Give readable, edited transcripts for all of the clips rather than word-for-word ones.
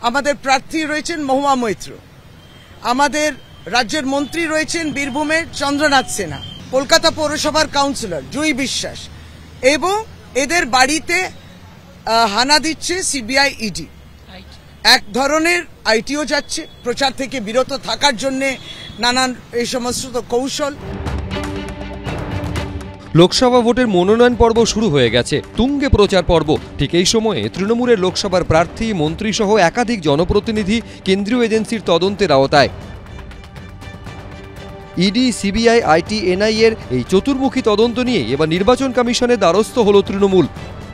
আমাদের প্রার্থী রয়েছেন মহুয়া মৈত্র, আমাদের রাজ্যের মন্ত্রী রয়েছেন বীরভূমের চন্দ্রনাথ সিনহা, কলকাতা পৌরসভার কাউন্সিলর জুই বিশ্বাস, এবং এদের বাড়িতে হানা দিচ্ছে সিবিআই ইডি। এক ধরনের আইটিও যাচ্ছে প্রচার থেকে বিরত থাকার জন্য নানান এই সমস্ত কৌশল। লোকসভা ভোটের মনোনয়ন পর্ব শুরু হয়ে গেছে, তুঙ্গে প্রচার পর্ব। ঠিক এই সময়ে তৃণমূলের লোকসভার প্রার্থী, মন্ত্রী সহ একাধিক জনপ্রতিনিধি কেন্দ্রীয় এজেন্সির তদন্তের আওতায়। ইডি, সিবিআই, আইটি, এনআইএ এর এই চতুর্মুখী তদন্ত নিয়ে এবার নির্বাচন কমিশনের দ্বারস্থ হল তৃণমূল।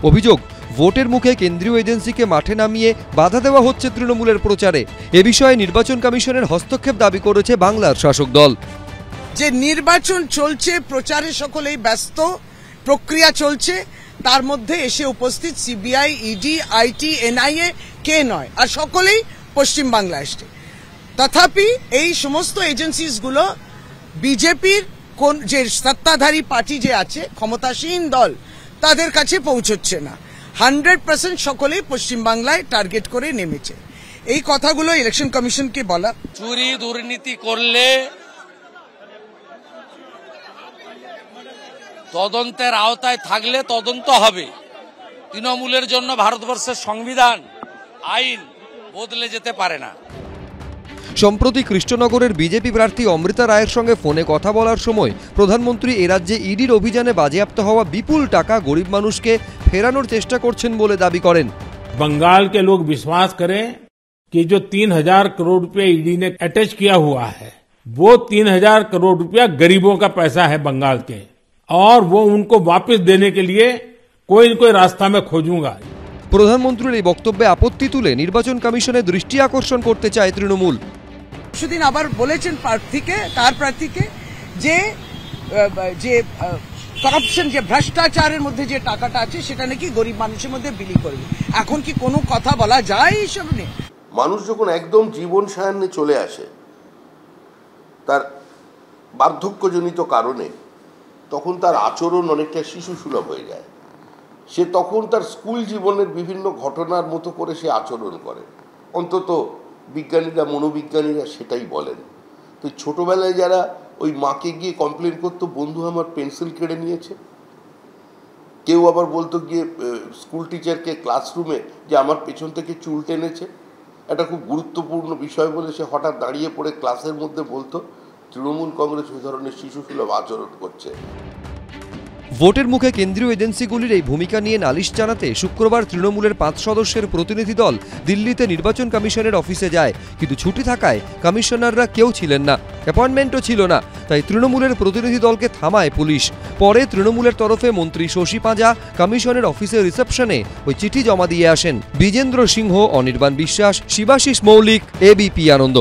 অভিযোগ, ভোটের মুখে কেন্দ্রীয় এজেন্সিকে মাঠে নামিয়ে বাধা দেওয়া হচ্ছে তৃণমূলের প্রচারে। এ বিষয়ে নির্বাচন কমিশনের হস্তক্ষেপ দাবি করেছে বাংলার শাসক দল। যে নির্বাচন চলছে, প্রচারে সকলেই ব্যস্ত, প্রক্রিয়া চলছে, তার মধ্যে এসে উপস্থিত সিবিআই, ইডি, আইটি, এনআইএ কে নয়, আর সকলেই পশ্চিম বাংলা আসছে। তথাপি এই সমস্ত এজেন্সিসগুলো বিজেপির কোন যে সত্তাধারী পার্টি যে আছে, ক্ষমতাসীন দল, তাদের কাছে পৌঁছচ্ছে না। 100% সকলেই পশ্চিম বাংলায় টার্গেট করে নেমেছে। এই কথাগুলো ইলেকশন কমিশনকে বলা। চুরি দুর্নীতি করলে তদন্তের আওতায় থাকলে তদন্ত হবে। তৃণমূলের জন্য ভারতবর্ষের সংবিধান, আইন বদলে যেতে পারে না। সম্প্রতি কৃষ্ণনগরের বিজেপি প্রার্থী অমৃতা রায়ের সঙ্গে ফোনে কথা বলার সময় প্রধানমন্ত্রী এ রাজ্যে ইডির অভিযানে বাজেয়াপ্ত হওয়া বিপুল টাকা গরিব মানুষকে ফেরানোর চেষ্টা করছেন বলে দাবি করেন। बंगाल के लोग विश्वास करें कि जो 3000 करोड़ रुपया ईडी ने अटैच किया हुआ है, वो 3000 करोड़ रुपया गरीबों का पैसा है बंगाल के, और वो उनको वापस देने के लिए कोई न कोई रास्ता में खोजूंगा। প্রধানমন্ত্রীর এই বক্তব্যে আপত্তি তুলে নির্বাচন কমিশনের দৃষ্টি আকর্ষণ করতে চায় তৃণমূল। সেদিন আবার বলেছেন তার প্রার্থীকে যে করাপশন, যে ভ্রষ্টাচারের মধ্যে যে টাকাটা আছে সেটা নাকি গরিব মানুষের মধ্যে বিলি করবে। এখন কি কোনো কথা বলা যায় এইসব নিয়ে? মানুষ যখন একদম জীবন সায়ান্নে চলে আসে তার বার্ধক্যজনিত কারণে, তখন তার আচরণ অনেকটা শিশু সুলভ হয়ে যায়। সে তখন তার স্কুল জীবনের বিভিন্ন ঘটনার মতো করে সে আচরণ করে, অন্তত বিজ্ঞানীরা, মনোবিজ্ঞানীরা সেটাই বলেন। তো ছোটবেলায় যারা ওই মাকে গিয়ে কমপ্লেন করতো, বন্ধু আমার পেন্সিল কেড়ে নিয়েছে, কেউ আবার বলতো গিয়ে স্কুল টিচারকে ক্লাসরুমে যে আমার পেছন থেকে চুল টেনেছে, এটা খুব গুরুত্বপূর্ণ বিষয় বলে সে হঠাৎ দাঁড়িয়ে পড়ে ক্লাসের মধ্যে বলতো, তৃণমূল কংগ্রেস ওই ধরনের শিশুসুলভ আচরণ করছে। ভোটের মুখে কেন্দ্রীয় এজেন্সিগুলির এই ভূমিকা নিয়ে নালিশ জানাতে শুক্রবার তৃণমূলের 5 সদস্যের প্রতিনিধি দল দিল্লিতে নির্বাচন কমিশনের অফিসে যায়, কিন্তু ছুটি থাকায় কমিশনাররা কেউ ছিলেন না, অ্যাপয়েন্টমেন্টও ছিল না। তাই তৃণমূলের প্রতিনিধি দলকে থামায় পুলিশ। পরে তৃণমূলের তরফে মন্ত্রী শশী পাঁজা কমিশনের অফিসের রিসেপশনে ওই চিঠি জমা দিয়ে আসেন। বিজেন্দ্র সিংহ, অনির্বাণ বিশ্বাস, শিবাশিস মৌলিক, এবিপি আনন্দ।